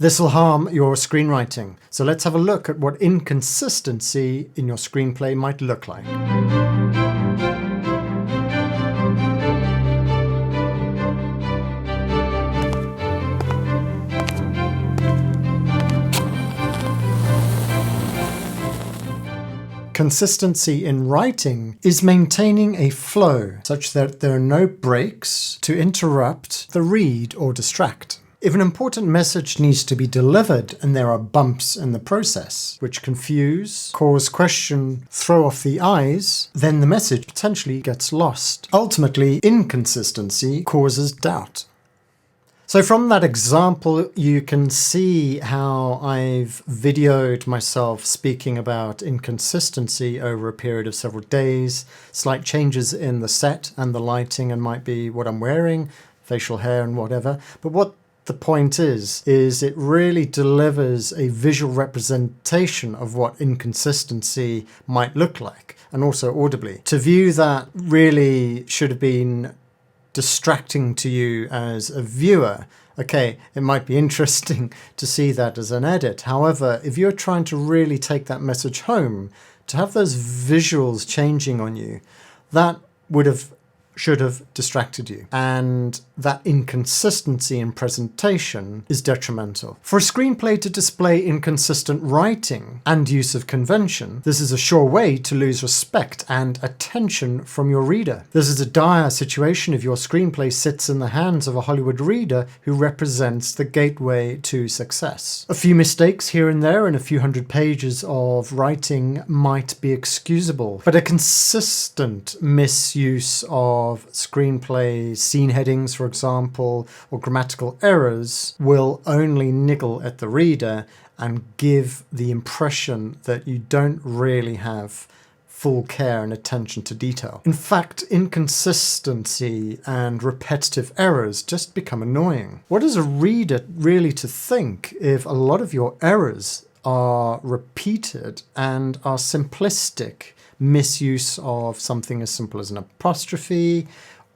This will harm your screenwriting. So let's have a look at what inconsistency in your screenplay might look like. Consistency in writing is maintaining a flow such that there are no breaks to interrupt the read or distract. If an important message needs to be delivered and there are bumps in the process which confuse, cause question, throw off the eyes, then the message potentially gets lost. Ultimately, inconsistency causes doubt. So from that example, you can see how I've videoed myself speaking about inconsistency over a period of several days, slight changes in the set and the lighting, and might be what I'm wearing, facial hair and whatever. But what the point is it really delivers a visual representation of what inconsistency might look like, and also audibly. To view that really should have been distracting to you as a viewer. Okay, it might be interesting to see that as an edit. However, if you're trying to really take that message home, to have those visuals changing on you, that should have distracted you. And that inconsistency in presentation is detrimental. For a screenplay to display inconsistent writing and use of convention, this is a sure way to lose respect and attention from your reader. This is a dire situation if your screenplay sits in the hands of a Hollywood reader who represents the gateway to success. A few mistakes here and there and a few hundred pages of writing might be excusable, but a consistent misuse of screenplay scene headings, for example, or grammatical errors will only niggle at the reader and give the impression that you don't really have full care and attention to detail. In fact, inconsistency and repetitive errors just become annoying. What is a reader really to think if a lot of your errors are repeated and are simplistic? Misuse of something as simple as an apostrophe,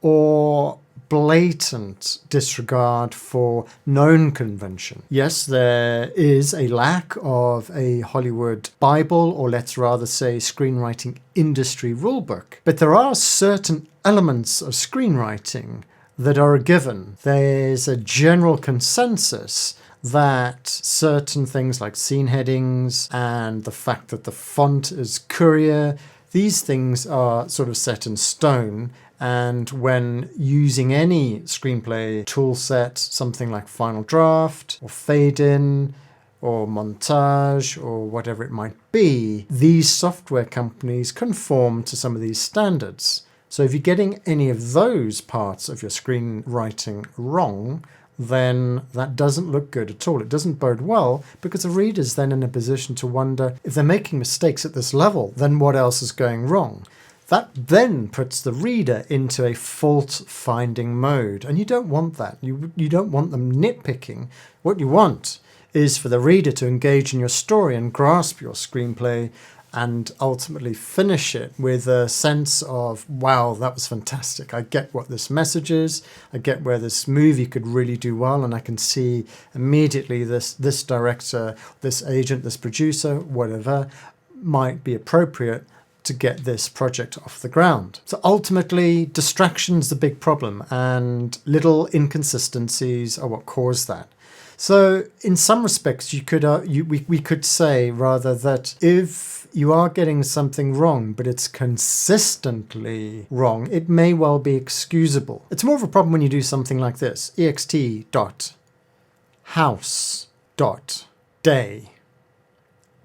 or blatant disregard for known convention. Yes, there is a lack of a Hollywood Bible, or let's rather say screenwriting industry rulebook, but there are certain elements of screenwriting that are a given. There's a general consensus that certain things like scene headings and the fact that the font is Courier, these things are sort of set in stone, and when using any screenplay tool set, something like Final Draft or Fade In or Montage or whatever it might be, these software companies conform to some of these standards. So if you're getting any of those parts of your screenwriting wrong, then that doesn't look good at all. It doesn't bode well, because the reader's then in a position to wonder, if they're making mistakes at this level, then what else is going wrong? That then puts the reader into a fault-finding mode, and you don't want that. You don't want them nitpicking. What you want is for the reader to engage in your story and grasp your screenplay and ultimately finish it with a sense of, wow, that was fantastic. I get what this message is. I get where this movie could really do well, and I can see immediately this director, this agent, this producer, whatever, might be appropriate to get this project off the ground. So ultimately, distraction's the big problem, and little inconsistencies are what cause that. So in some respects, we could say rather that if you are getting something wrong, but it's consistently wrong, it may well be excusable. It's more of a problem when you do something like this: ext.house.day.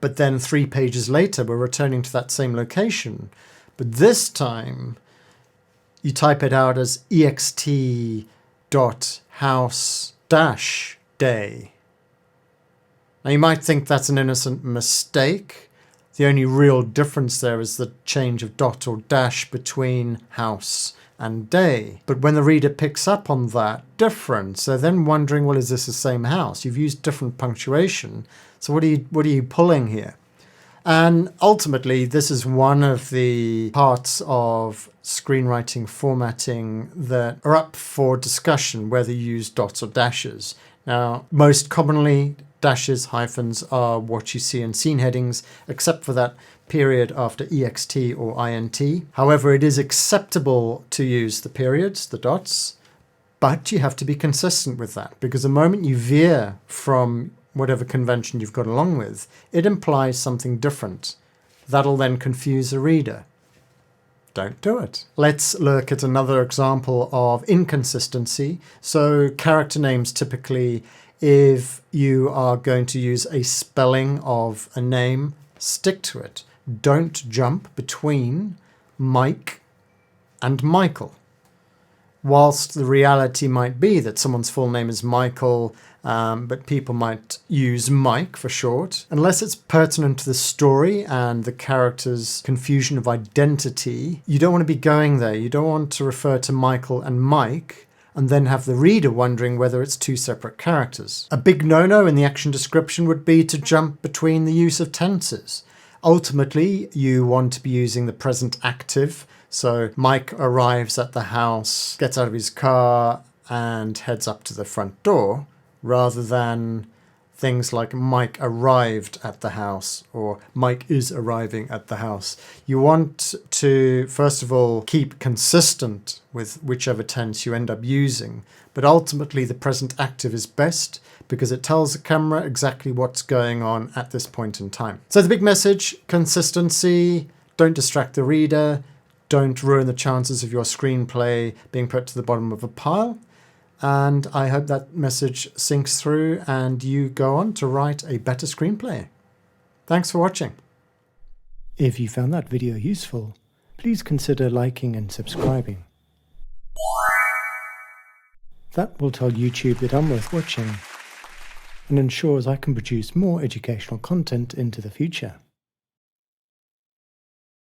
But then 3 pages later, we're returning to that same location. But this time, you type it out as ext.house-day. Now, you might think that's an innocent mistake. The only real difference there is the change of dot or dash between house and day. But when the reader picks up on that difference, they're then wondering, well, is this the same house? You've used different punctuation. So what are you pulling here? And ultimately, this is one of the parts of screenwriting formatting that are up for discussion, whether you use dots or dashes. Now, most commonly, Dashes, hyphens are what you see in scene headings, except for that period after ext or int. However, it is acceptable to use the periods, the dots, but you have to be consistent with that, because the moment you veer from whatever convention you've got along with, it implies something different. That'll then confuse the reader. Don't do it. Let's look at another example of inconsistency. So character names typically, if you are going to use a spelling of a name, stick to it. Don't jump between Mike and Michael. Whilst the reality might be that someone's full name is Michael, but people might use Mike for short, unless it's pertinent to the story and the character's confusion of identity, you don't want to be going there. You don't want to refer to Michael and Mike and then have the reader wondering whether it's two separate characters. A big no-no in the action description would be to jump between the use of tenses. Ultimately, you want to be using the present active. So Mike arrives at the house, gets out of his car and heads up to the front door, rather than things like Mike arrived at the house or Mike is arriving at the house. You want to, first of all, keep consistent with whichever tense you end up using, but ultimately the present active is best because it tells the camera exactly what's going on at this point in time. So the big message, consistency, don't distract the reader, don't ruin the chances of your screenplay being put to the bottom of a pile. And I hope that message sinks through and you go on to write a better screenplay. Thanks for watching. If you found that video useful, please consider liking and subscribing. That will tell YouTube that I'm worth watching and ensures I can produce more educational content into the future.